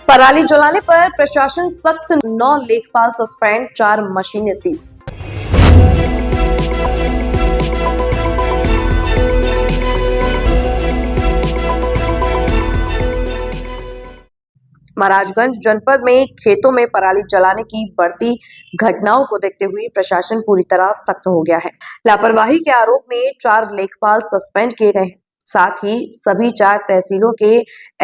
पराली जलाने पर प्रशासन सख्त, 9 लेखपाल सस्पेंड, 4 मशीनें सीज। महाराजगंज जनपद में खेतों में पराली जलाने की बढ़ती घटनाओं को देखते हुए प्रशासन पूरी तरह सख्त हो गया है। लापरवाही के आरोप में 4 लेखपाल सस्पेंड किए गए हैं। साथ ही सभी 4 तहसीलों के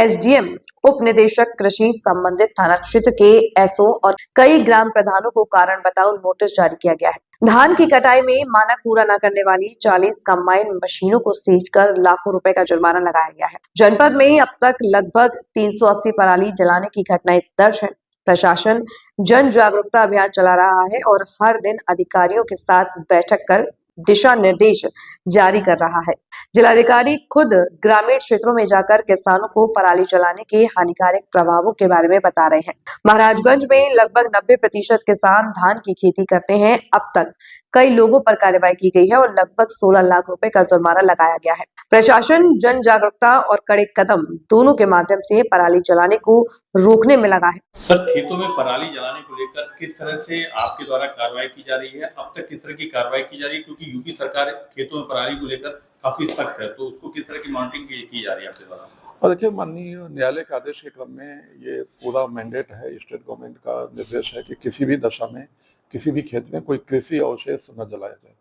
एसडीएम, उप निदेशक कृषि, संबंधित थाना क्षेत्र के एसओ और कई ग्राम प्रधानों को कारण बताओ नोटिस जारी किया गया है। धान की कटाई में मानक पूरा न करने वाली 40 कंबाइन मशीनों को सीज कर लाखों रुपए का जुर्माना लगाया गया है। जनपद में अब तक लगभग 380 पराली जलाने की घटनाएं दर्ज है। प्रशासन जन जागरूकता अभियान चला रहा है और हर दिन अधिकारियों के साथ बैठक कर दिशा निर्देश जारी कर रहा है। जिलाधिकारी खुद ग्रामीण क्षेत्रों में जाकर किसानों को पराली जलाने के हानिकारक प्रभावों के बारे में बता रहे हैं। महाराजगंज में लगभग 90% किसान धान की खेती करते हैं। अब तक कई लोगों पर कार्रवाई की गई है और लगभग 16 लाख रुपए का जुर्माना लगाया गया है। प्रशासन जन जागरूकता और कड़े कदम दोनों के माध्यम से पराली जलाने को रोकने में लगा है। सर, खेतों में पराली जलाने को लेकर किस तरह से आपके द्वारा कार्रवाई की जा रही है? अब तक किस तरह की कार्रवाई की जा रही है? क्योंकि यूपी सरकार खेतों में पराली को लेकर काफी सख्त है, तो उसको किस तरह की मॉनिटरिंग की जा रही है आपके द्वारा? और देखिए, माननीय न्यायालय के आदेश के क्रम में ये पूरा मैंडेट है, स्टेट गवर्नमेंट का निर्देश है कि किसी भी दशा में किसी भी खेत में कोई कृषि अवशेष न जलाया जाए।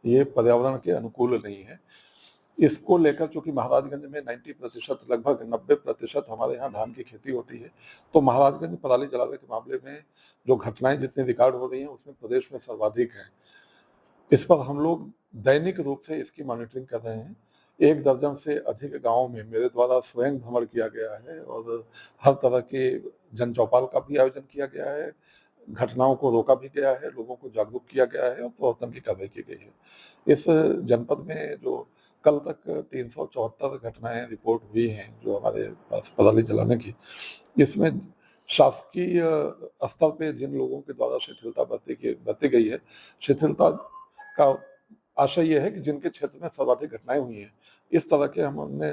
ये पर्यावरण के अनुकूल नहीं है। इसको लेकर चूंकि महाराजगंज में 90% लगभग 90% हमारे यहाँ धान की खेती होती है, तो महाराजगंज पराली जलाने के मामले में जो घटनाएं जितनी रिकॉर्ड हो रही हैं उसमें प्रदेश में सर्वाधिक है। इस पर हम लोग दैनिक रूप से इसकी मॉनिटरिंग कर रहे हैं। 1 दर्जन से अधिक गाँव में मेरे द्वारा स्वयं भ्रमण किया गया है और हर तरह के जन चौपाल का भी आयोजन किया गया है, घटनाओं को रोका भी गया है, लोगों को जागरूक किया गया है और प्रवर्तन की कार्रवाई की गई है। इस जनपद में जो कल तक 374 घटनाएं रिपोर्ट हुई हैं जो हमारे पास पराली जलाने की, इसमें शासकीय स्तर पे जिन लोगों के द्वारा शिथिलता बरती गई है, शिथिलता का आशय यह है कि जिनके क्षेत्र में सर्वाधिक घटनाएं हुई हैं, इस तरह के हमने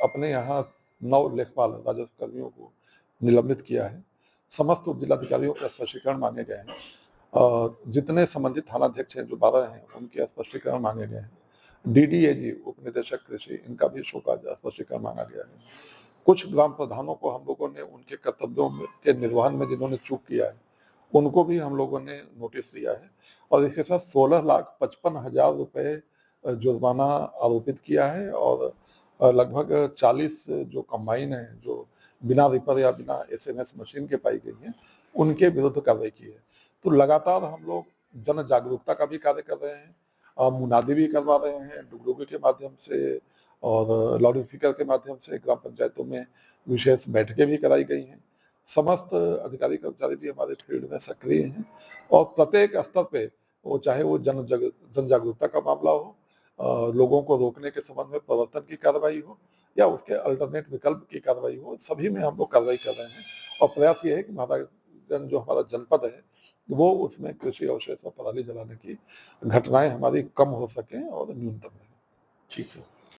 अपने यहाँ 9 लेखपाल राजस्व कर्मियों को निलंबित किया है। समस्त उप जिलाधिकारियों के स्पष्टीकरण मांगे गए हैं और जितने संबंधित थानाध्यक्ष हैं जो 12 हैं उनके स्पष्टीकरण मांगे गए हैं। डीडीएजी, उप निदेशक कृषि, इनका भी शोकाज स्पष्टीकरण मांगा गया है। कुछ ग्राम प्रधानों को हम लोगों ने उनके कर्तव्यों के निर्वहन में जिन्होंने चूक किया है उनको भी हम लोगों ने नोटिस दिया है और इसके साथ 16,55,000 रुपए जुर्माना आरोपित किया है और लगभग 40 जो कंबाइन है जो बिना रिपर या बिना एसएमएस मशीन के पाई गई है उनके विरुद्ध कार्रवाई की है। तो लगातार हम लोग जन जागरूकता का भी कार्य कर रहे हैं, मुनादी भी करवा रहे हैं डुगडुगी के माध्यम से और लाउड स्पीकर के माध्यम से। ग्राम पंचायतों में विशेष बैठकें भी कराई गई हैं। समस्त अधिकारी कर्मचारी भी हमारे फील्ड में सक्रिय हैं और प्रत्येक स्तर पे वो चाहे वो जन जागरूकता का मामला हो, लोगों को रोकने के संबंध में प्रवर्तन की कार्रवाई हो या उसके अल्टरनेट विकल्प की कार्रवाई हो, सभी में हम लोग कार्रवाई कर रहे हैं और प्रयास ये है कि महाराजगंज जो हमारा जनपद है वो उसमें कृषि अवशेष और पराली जलाने की घटनाएं हमारी कम हो सकें और न्यूनतम रहें। ठीक सर।